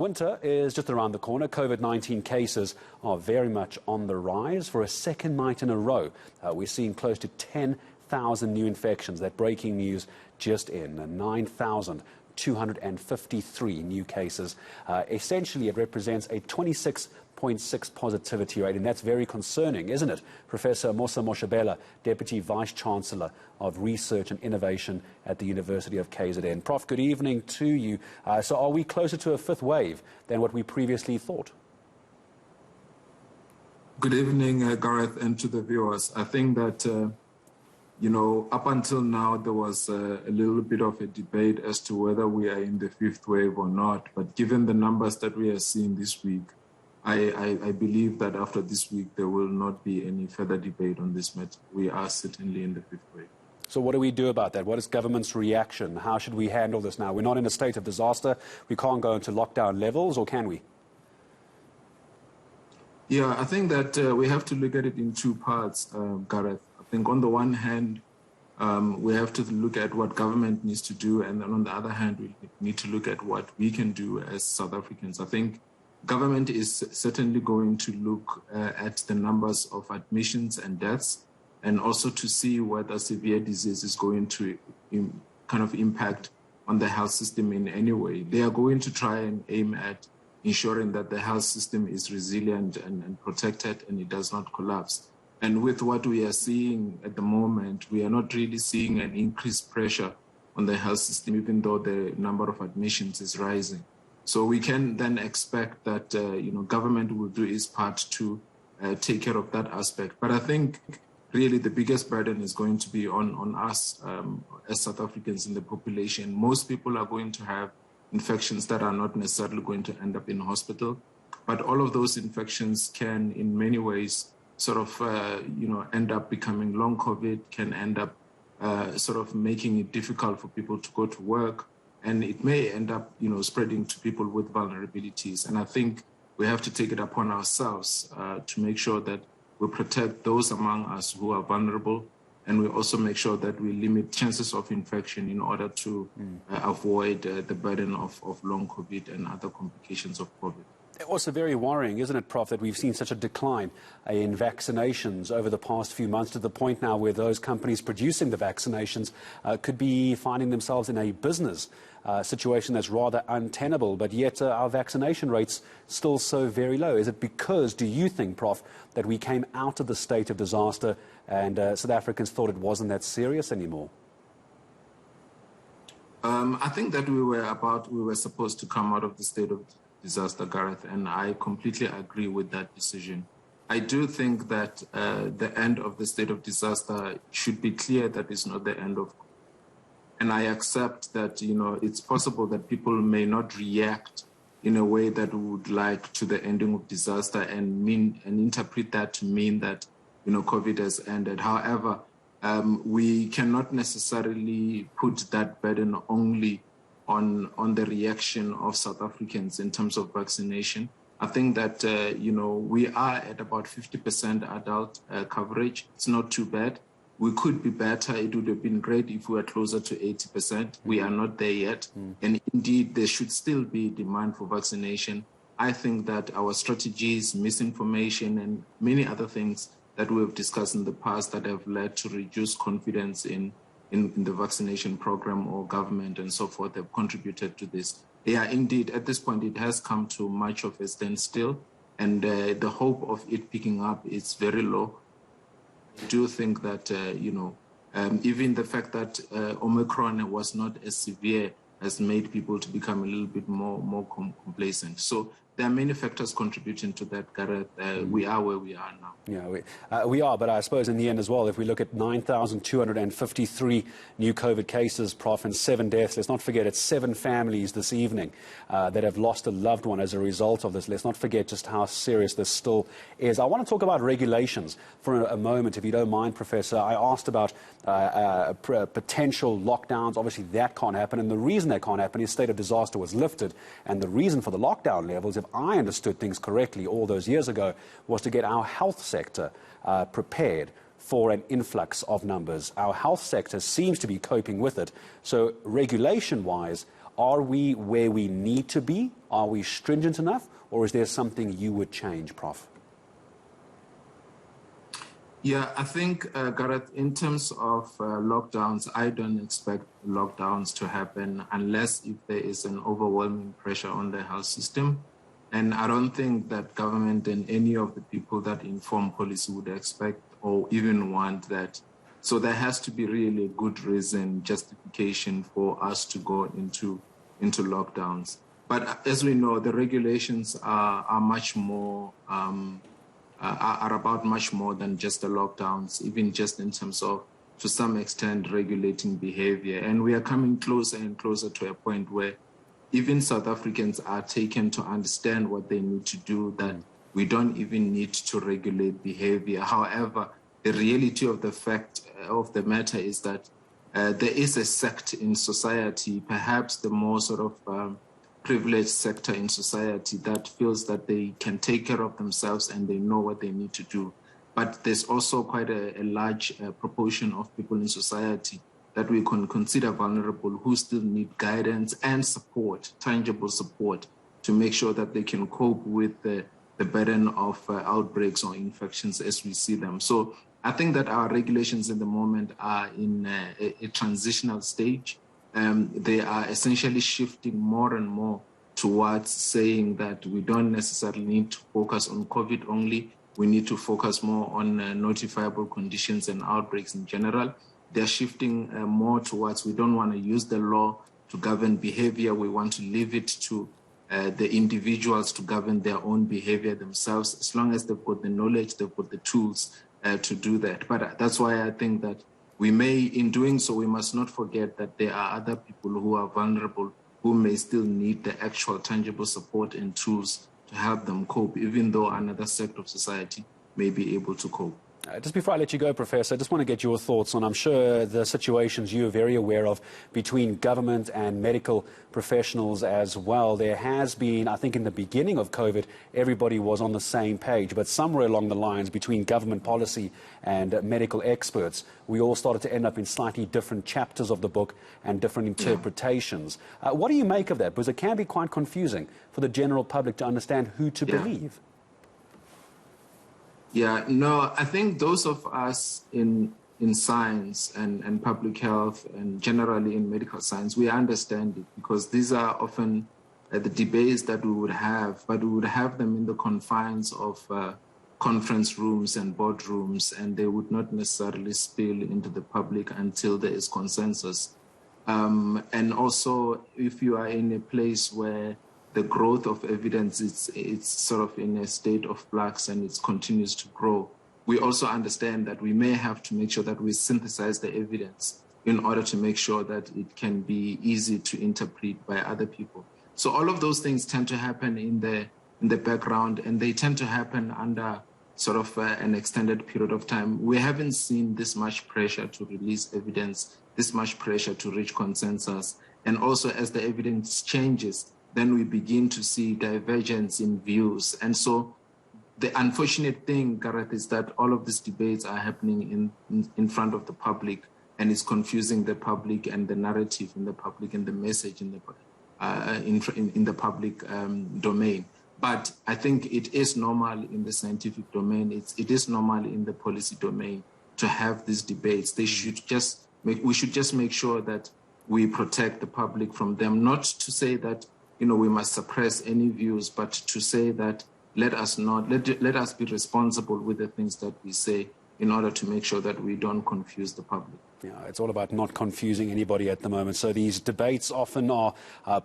Winter is just around the corner. COVID-19 cases are very much on the rise. For a second night in a row, we're seeing close to 10,000 new infections. That breaking news just in, 9,253 new cases. Essentially, it represents a 26.6 positivity rate, and that's very concerning, isn't it? Professor Prof Moshabela, Deputy Vice-Chancellor of Research and Innovation at the University of KZN. Prof, good evening to you. So are we closer to a fifth wave than what we previously thought? Good evening, Gareth, and to the viewers. I think that, up until now, there was a little bit of a debate as to whether we are in the fifth wave or not. But given the numbers that we are seeing this week, I believe that after this week, there will not be any further debate on this matter. We are certainly in the fifth wave. So what do we do about that? What is government's reaction? How should we handle this now? We're not in a state of disaster. We can't go into lockdown levels, or can we? Yeah, I think that we have to look at it in two parts, Gareth. I think on the one hand, we have to look at what government needs to do, and then on the other hand, we need to look at what we can do as South Africans. I think government is certainly going to look at the numbers of admissions and deaths, and also to see whether severe disease is going to kind of impact on the health system in any way. They are going to try and aim at ensuring that the health system is resilient and protected and it does not collapse. And with what we are seeing at the moment, we are not really seeing an increased pressure on the health system, even though the number of admissions is rising. So we can then expect that government will do its part to take care of that aspect. But I think really the biggest burden is going to be on us as South Africans in the population. Most people are going to have infections that are not necessarily going to end up in hospital, but all of those infections can in many ways sort of end up becoming long COVID, can end up sort of making it difficult for people to go to work, and it may end up spreading to people with vulnerabilities. And I think we have to take it upon ourselves to make sure that we protect those among us who are vulnerable, and we also make sure that we limit chances of infection in order to avoid the burden of long COVID and other complications of COVID. Also very worrying, isn't it, Prof, that we've seen such a decline in vaccinations over the past few months, to the point now where those companies producing the vaccinations could be finding themselves in a business situation that's rather untenable, but yet our vaccination rates still so very low. Is it because, do you think, Prof, that we came out of the state of disaster and South Africans thought it wasn't that serious anymore? I think that we were supposed to come out of the state of disaster, Gareth, and I completely agree with that decision. I do think that the end of the state of disaster should be clear that it's not the end of. And I accept that, it's possible that people may not react in a way that we would like to the ending of disaster and interpret that to mean that, COVID has ended. However, we cannot necessarily put that burden only on the reaction of South Africans in terms of vaccination. I think that, we are at about 50% adult coverage. It's not too bad. We could be better. It would have been great if we were closer to 80%. We are not there yet. And indeed, there should still be demand for vaccination. I think that our strategies, misinformation, and many other things that we have discussed in the past that have led to reduced confidence in the vaccination program or government and so forth have contributed to this. Yeah, indeed, at this point, it has come to much of a standstill, and the hope of it picking up is very low. I do think that, even the fact that Omicron was not as severe has made people to become a little bit more complacent. So there are many factors contributing to that, Gareth. We are where we are now. Yeah, we are, but I suppose in the end as well, if we look at 9,253 new COVID cases, Prof, and 7 deaths, let's not forget it's 7 families this evening that have lost a loved one as a result of this. Let's not forget just how serious this still is. I want to talk about regulations for a moment, if you don't mind, Professor. I asked about potential lockdowns. Obviously, that can't happen, and the reason that can't happen is state of disaster was lifted, and the reason for the lockdown levels, if I understood things correctly all those years ago, was to get our health sector prepared for an influx of numbers. Our health sector seems to be coping with it. So regulation-wise, Are we where we need to be? Are we stringent enough? Or is there something you would change, Prof? Yeah, I think, Gareth, in terms of lockdowns, I don't expect lockdowns to happen unless if there is an overwhelming pressure on the health system. And I don't think that government and any of the people that inform policy would expect or even want that. So there has to be really a good reason, justification for us to go into lockdowns. But as we know, the regulations are much more are about much more than just the lockdowns, even just in terms of, to some extent, regulating behavior. And we are coming closer and closer to a point where even South Africans are taken to understand what they need to do, that we don't even need to regulate behavior. However, the reality of the fact of the matter is that there is a sect in society, perhaps the more sort of privileged sector in society, that feels that they can take care of themselves and they know what they need to do. But there's also quite a large proportion of people in society that we can consider vulnerable, who still need guidance and support, tangible support, to make sure that they can cope with the burden of outbreaks or infections as we see them. So I think that our regulations at the moment are in a transitional stage. They are essentially shifting more and more towards saying that we don't necessarily need to focus on COVID only. We need to focus more on notifiable conditions and outbreaks in general. They're shifting more towards, we don't want to use the law to govern behavior. We want to leave it to the individuals to govern their own behavior themselves, as long as they've got the knowledge, they've got the tools to do that. But that's why I think that we may, in doing so, we must not forget that there are other people who are vulnerable, who may still need the actual tangible support and tools to help them cope, even though another sector of society may be able to cope. Just before I let you go, Professor, I just want to get your thoughts on, I'm sure, the situations you're very aware of between government and medical professionals as well. There has been, I think in the beginning of COVID, everybody was on the same page, but somewhere along the lines between government policy and medical experts, we all started to end up in slightly different chapters of the book and different interpretations. What do you make of that? Because it can be quite confusing for the general public to understand who to believe. Yeah, no, I think those of us in science and public health and generally in medical science, we understand it, because these are often the debates that we would have, but we would have them in the confines of conference rooms and boardrooms, and they would not necessarily spill into the public until there is consensus. And also, if you are in a place where the growth of evidence, it's sort of in a state of flux and it continues to grow, we also understand that we may have to make sure that we synthesize the evidence in order to make sure that it can be easy to interpret by other people. So all of those things tend to happen in the background, and they tend to happen under sort of an extended period of time. We haven't seen this much pressure to release evidence, this much pressure to reach consensus. And also, as the evidence changes, then we begin to see divergence in views. And so the unfortunate thing, Gareth, is that all of these debates are happening in front of the public, and it's confusing the public and the narrative in the public and the message in the public domain. But I think it is normal in the scientific domain. It is normal in the policy domain to have these debates. We should just make sure that we protect the public from them. Not to say that we must suppress any views, but to say that let us be responsible with the things that we say in order to make sure that we don't confuse the public. Yeah, it's all about not confusing anybody at the moment. So these debates often are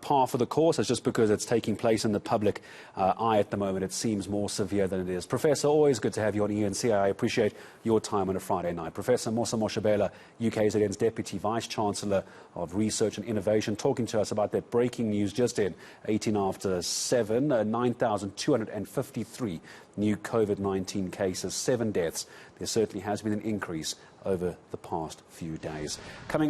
par for the course. It's just because it's taking place in the public eye at the moment. It seems more severe than it is. Professor, always good to have you on eNCA. I appreciate your time on a Friday night. Professor Prof Moshabela, UKZN's Deputy Vice-Chancellor of Research and Innovation, talking to us about that breaking news just in 18 after 7, 9,253 new COVID-19 cases, 7 deaths. There certainly has been an increase over the past few days. Coming